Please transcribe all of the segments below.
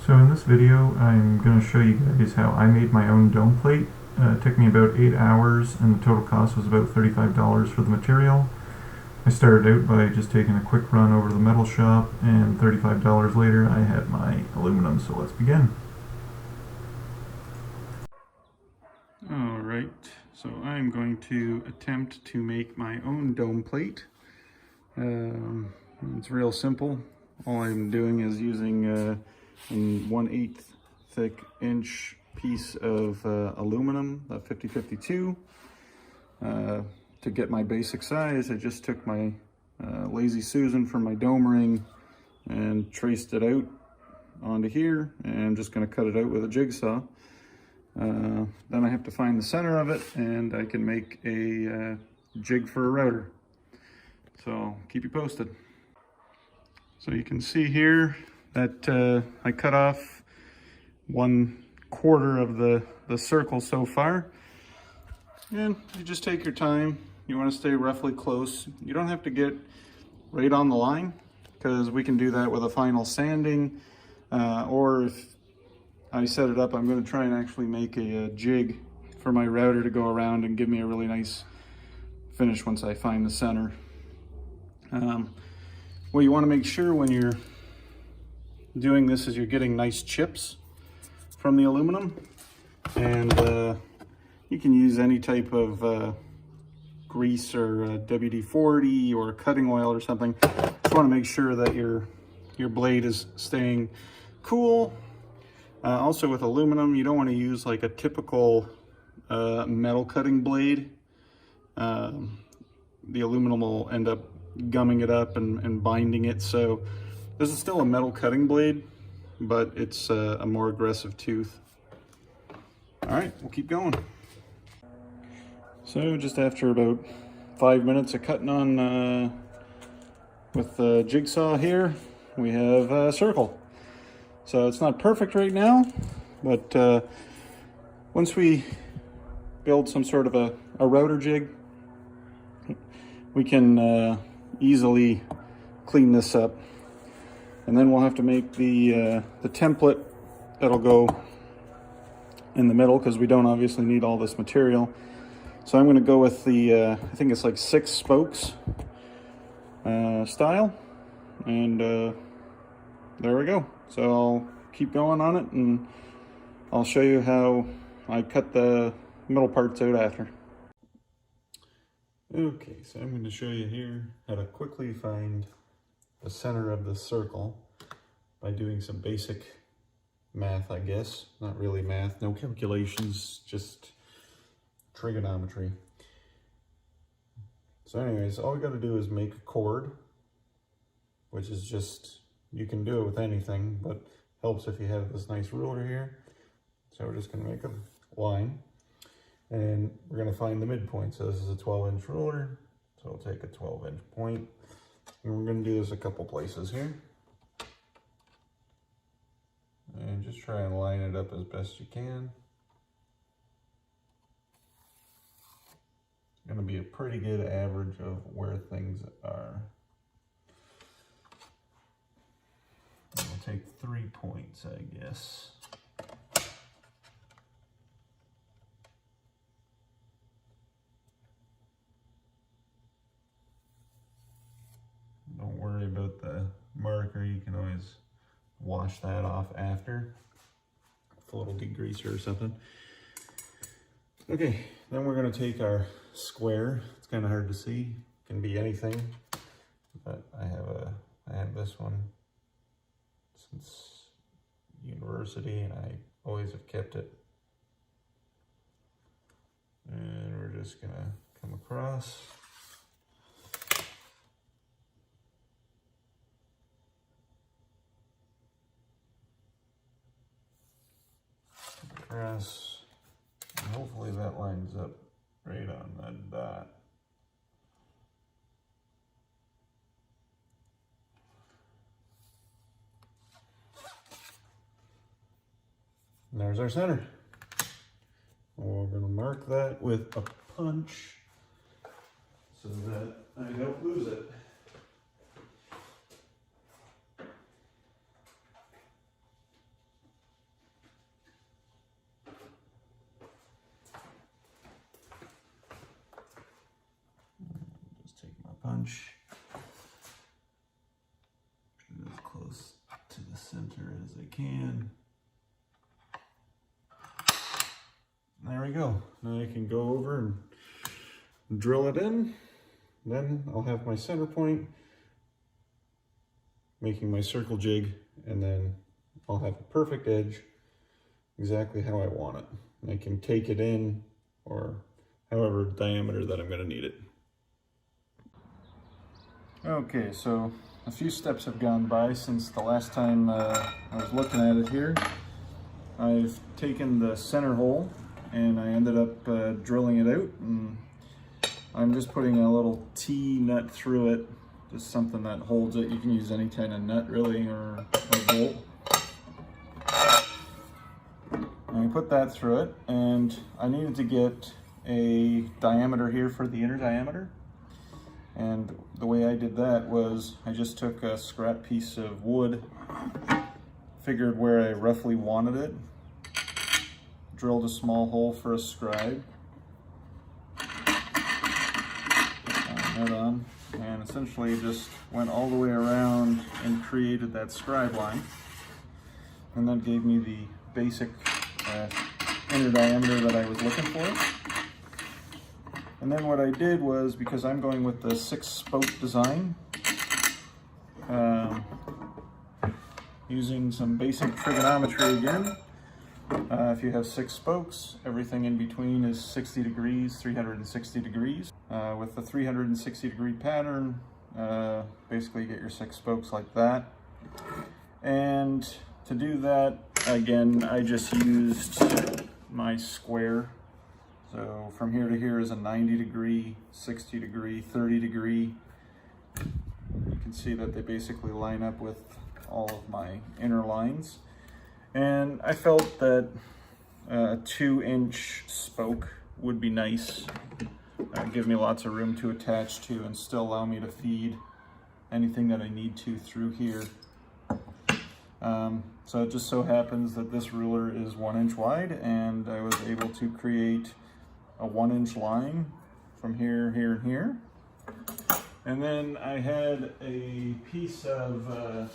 So in this video I'm going to show you guys how I made my own dome plate. It took me about 8 hours and the total cost was about $35 for the material. I started out by just taking a quick run over to the metal shop, and $35 later I had my aluminum, so let's begin. Alright, so I'm going to attempt to make my own dome plate. It's real simple. All I'm doing is using a 1/8 thick inch piece of aluminum, a 5052. To get my basic size, I just took my Lazy Susan from my dome ring and traced it out onto here, and I'm just going to cut it out with a jigsaw. Then I have to find the center of it, and I can make a jig for a router. So I'll keep you posted. So you can see here that I cut off 1/4 of the circle so far. And you just take your time. You want to stay roughly close. You don't have to get right on the line, because we can do that with a final sanding. Or if I set it up, I'm going to try and actually make a jig for my router to go around and give me a really nice finish once I find the center. What you want to make sure when you're doing this is you're getting nice chips from the aluminum. And you can use any type of grease or WD-40 or cutting oil or something. Just want to make sure that your blade is staying cool. Also with aluminum, you don't want to use like a typical metal cutting blade. The aluminum will end up gumming it up and binding it. So this is still a metal cutting blade, but it's a more aggressive tooth. All right, we'll keep going. So just after about 5 minutes of cutting on with the jigsaw here, we have a circle. So it's not perfect right now, but once we build some sort of a router jig, we can easily clean this up. And then we'll have to make the template that'll go in the middle, because we don't obviously need all this material. So I'm going to go with the, I think it's like 6 spokes style, and there we go. So I'll keep going on it, and I'll show you how I cut the middle parts out after. Okay, so I'm going to show you here how to quickly find the center of the circle by doing some basic math, I guess. Not really math, no calculations, just trigonometry. So anyways, all we got to do is make a chord, which is just, you can do it with anything, but helps if you have this nice ruler here. So we're just going to make a line, and we're going to find the midpoint. So this is a 12-inch ruler, so we'll take a 12-inch point, and we're going to do this a couple places here. And just try and line it up as best you can. Going to be a pretty good average of where things are. And we'll take 3 points, I guess. Don't worry about the marker, you can always wash that off after with a little degreaser or something. Okay, then we're going to take our square. It's kind of hard to see, it can be anything, but I have this one since university, and I always have kept it. And we're just going to come across. Across, and hopefully that lines up right on that dot. And there's our center. We're going to mark that with a punch so that I don't lose it. punch as close to the center as I can. There we go. Now I can go over and drill it in. Then I'll have my center point, making my circle jig, and then I'll have a perfect edge exactly how I want it. And I can take it in or however diameter that I'm going to need it. Okay, so a few steps have gone by since the last time I was looking at it here. I've taken the center hole and I ended up drilling it out, and I'm just putting a little T-nut through it, just something that holds it. You can use any kind of nut really, or a bolt. And I put that through it, and I needed to get a diameter here for the inner diameter. And the way I did that was I just took a scrap piece of wood, figured where I roughly wanted it, drilled a small hole for a scribe, that on, and essentially just went all the way around and created that scribe line. And that gave me the basic inner diameter that I was looking for. And then what I did was, because I'm going with the 6-spoke design, using some basic trigonometry again. If you have 6 spokes, everything in between is 60 degrees, 360 degrees. With the 360 degree pattern, basically you get your 6 spokes like that. And to do that, again, I just used my square. So from here to here is a 90 degree, 60 degree, 30 degree. You can see that they basically line up with all of my inner lines. And I felt that a 2-inch spoke would be nice. Give me lots of room to attach to and still allow me to feed anything that I need to through here. So it just so happens that this ruler is 1 inch wide, and I was able to create a 1-inch line from here, here, and here. And then I had a piece of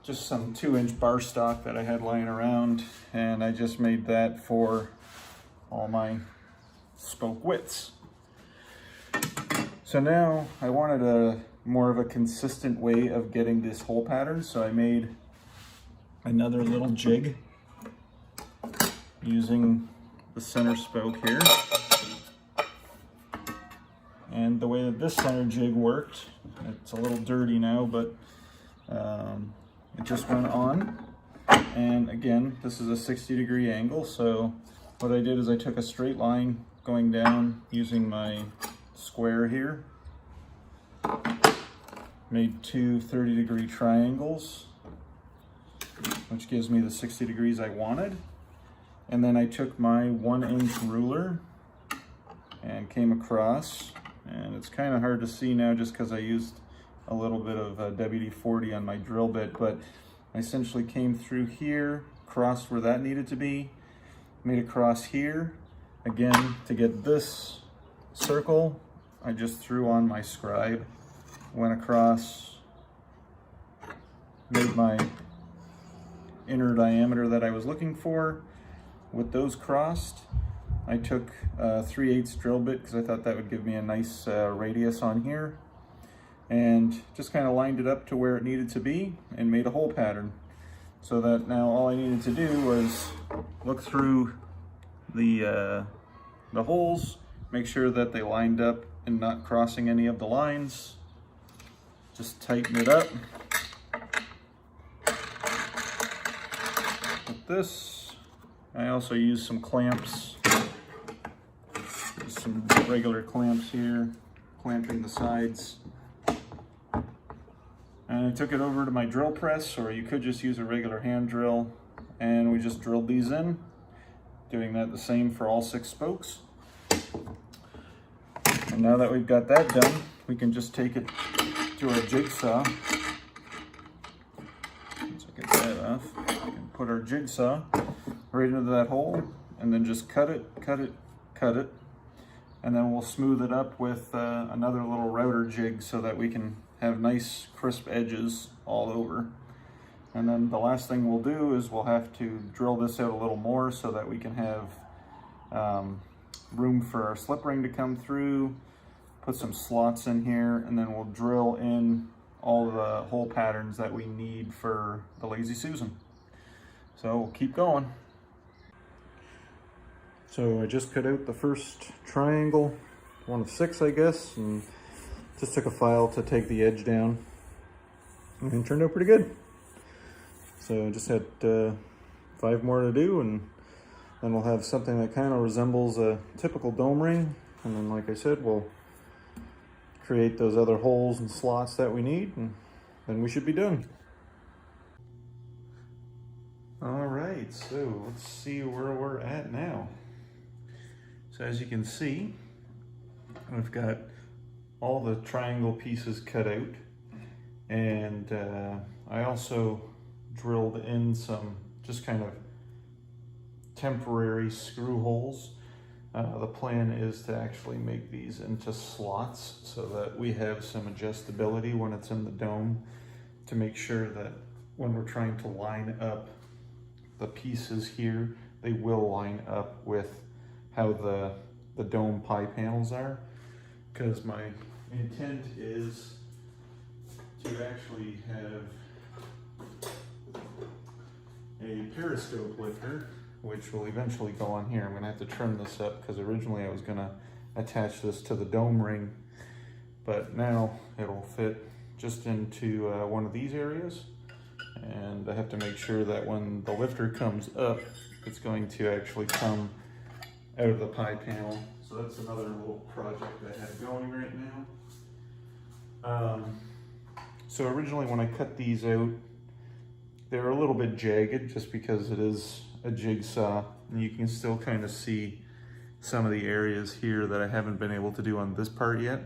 just some 2-inch bar stock that I had lying around, and I just made that for all my spoke widths. So now I wanted a more of a consistent way of getting this hole pattern, so I made another little jig using the center spoke here. And the way that this center jig worked, it's a little dirty now, but it just went on. And again, this is a 60 degree angle, so what I did is I took a straight line going down using my square here, made 2 30 degree triangles, which gives me the 60 degrees I wanted. And then I took my 1-inch ruler and came across, and it's kind of hard to see now just because I used a little bit of WD-40 on my drill bit, but I essentially came through here, crossed where that needed to be, made a cross here. Again, to get this circle, I just threw on my scribe, went across, made my inner diameter that I was looking for. With those crossed, I took a 3/8 drill bit because I thought that would give me a nice radius on here, and just kind of lined it up to where it needed to be and made a hole pattern. So that now all I needed to do was look through the holes, make sure that they lined up and not crossing any of the lines. Just tighten it up. With this, I also used some clamps, just some regular clamps here, clamping the sides. And I took it over to my drill press, or you could just use a regular hand drill, and we just drilled these in, doing that the same for all 6 spokes. And now that we've got that done, we can just take it to our jigsaw. Once I get that off, we can put our jigsaw right into that hole, and then just cut it, cut it, cut it. and then we'll smooth it up with another little router jig so that we can have nice crisp edges all over. And then the last thing we'll do is we'll have to drill this out a little more so that we can have room for our slip ring to come through, put some slots in here, and then we'll drill in all the hole patterns that we need for the Lazy Susan. So we'll keep going. So I just cut out the first triangle, one of 6 I guess, and just took a file to take the edge down, and it turned out pretty good. So I just had 5 more to do, and then we'll have something that kind of resembles a typical dome ring. And then, like I said, we'll create those other holes and slots that we need, and then we should be done. All right, so let's see where we're at now. So as you can see, we've got all the triangle pieces cut out, and I also drilled in some just kind of temporary screw holes. The plan is to actually make these into slots so that we have some adjustability when it's in the dome, to make sure that when we're trying to line up the pieces here, they will line up with how the dome pie panels are. Because my intent is to actually have a periscope lifter, which will eventually go on here. I'm gonna have to trim this up because originally I was gonna attach this to the dome ring, but now it'll fit just into one of these areas. And I have to make sure that when the lifter comes up, it's going to actually come out of the pie panel. So that's another little project I have going right now. So originally when I cut these out, they're a little bit jagged just because it is a jigsaw, and you can still kind of see some of the areas here that I haven't been able to do on this part yet.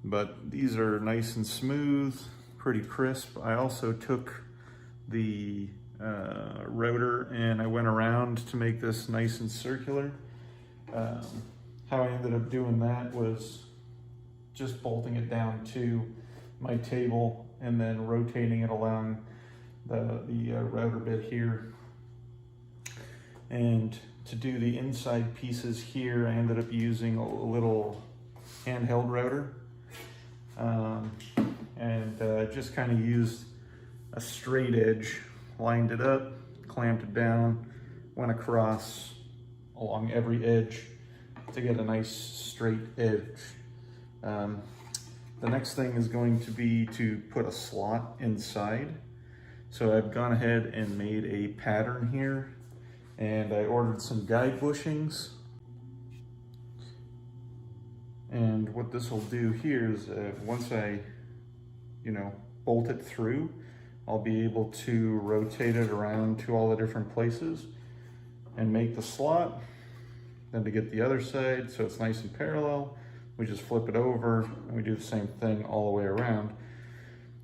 But these are nice and smooth, pretty crisp. I also took the router and I went around to make this nice and circular. How I ended up doing that was just bolting it down to my table and then rotating it along the router bit here. And to do the inside pieces here, I ended up using a little handheld router. And just kind of used a straight edge, lined it up, clamped it down, went across along every edge to get a nice straight edge. The next thing is going to be to put a slot inside. So I've gone ahead and made a pattern here, and I ordered some guide bushings. And what this will do here is once I, bolt it through, I'll be able to rotate it around to all the different places and make the slot. Then to get the other side so it's nice and parallel, we just flip it over and we do the same thing all the way around.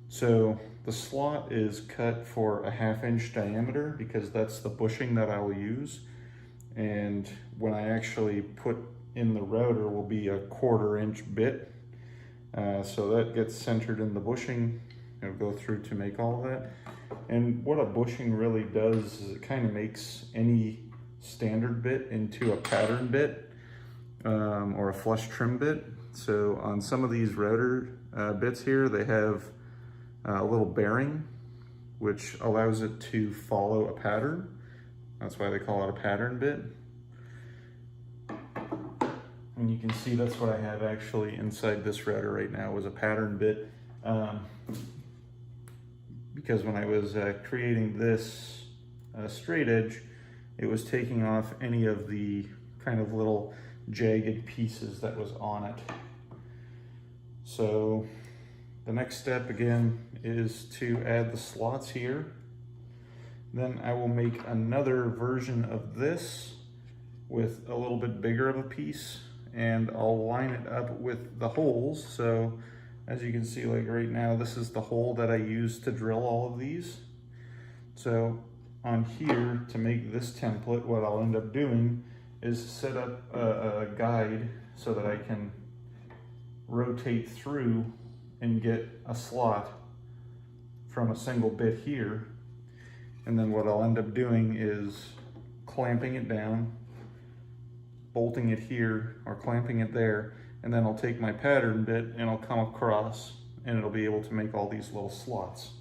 So the slot is cut for a 1/2 inch diameter because that's the bushing that I will use. And when I actually put in the router will be a 1/4 inch bit. So that gets centered in the bushing. It'll go through to make all of that. And what a bushing really does is it kind of makes any standard bit into a pattern bit or a flush trim bit. So on some of these router bits here, they have a little bearing which allows it to follow a pattern. That's why they call it a pattern bit. And you can see that's what I have actually inside this router right now, was a pattern bit. Because when I was creating this straight edge, it was taking off any of the kind of little jagged pieces that was on it. So the next step again is to add the slots here. Then I will make another version of this with a little bit bigger of a piece, and I'll line it up with the holes. So as you can see, like right now, this is the hole that I use to drill all of these. So on here, to make this template, what I'll end up doing is set up a guide so that I can rotate through and get a slot from a single bit here. And then what I'll end up doing is clamping it down, bolting it here or clamping it there, and then I'll take my pattern bit and I'll come across and it'll be able to make all these little slots.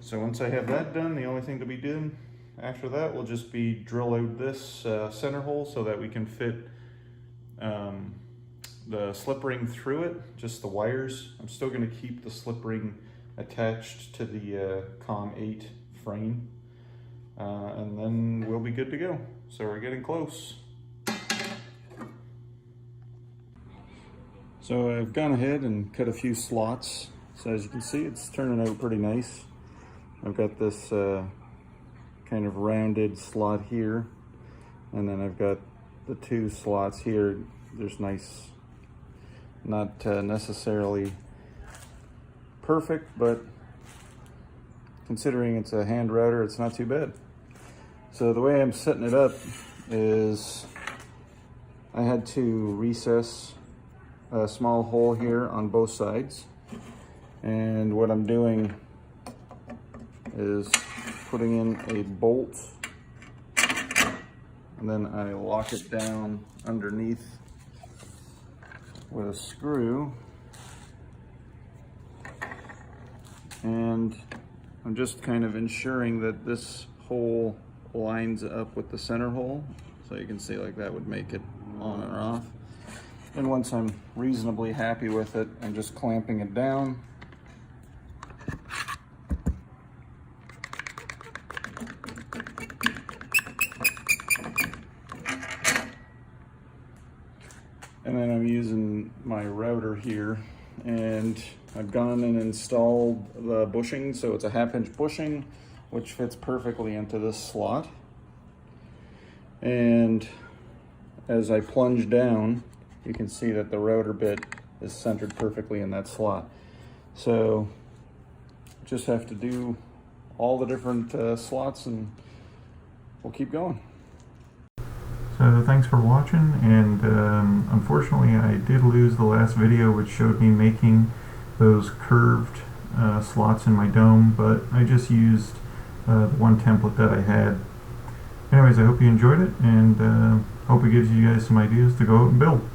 So once I have that done, the only thing to be done after that will just be drill out this center hole so that we can fit the slip ring through it, just the wires. I'm still going to keep the slip ring attached to the COM8 frame, and then we'll be good to go. So we're getting close. So I've gone ahead and cut a few slots. So as you can see, it's turning out pretty nice. I've got this kind of rounded slot here, and then I've got the two slots here. There's nice, not necessarily perfect, but considering it's a hand router, it's not too bad. So the way I'm setting it up is I had to recess a small hole here on both sides, and what I'm doing is putting in a bolt, and then I lock it down underneath with a screw, and I'm just kind of ensuring that this hole lines up with the center hole, so you can see like that would make it on and off. And once I'm reasonably happy with it, I'm just clamping it down. And then I'm using my router here, and I've gone and installed the bushing. So it's a 1/2-inch bushing, which fits perfectly into this slot. And as I plunge down, you can see that the router bit is centered perfectly in that slot. So just have to do all the different slots, and we'll keep going. So thanks for watching, and unfortunately I did lose the last video which showed me making those curved slots in my dome, but I just used the one template that I had. Anyways, I hope you enjoyed it, and hope it gives you guys some ideas to go out and build.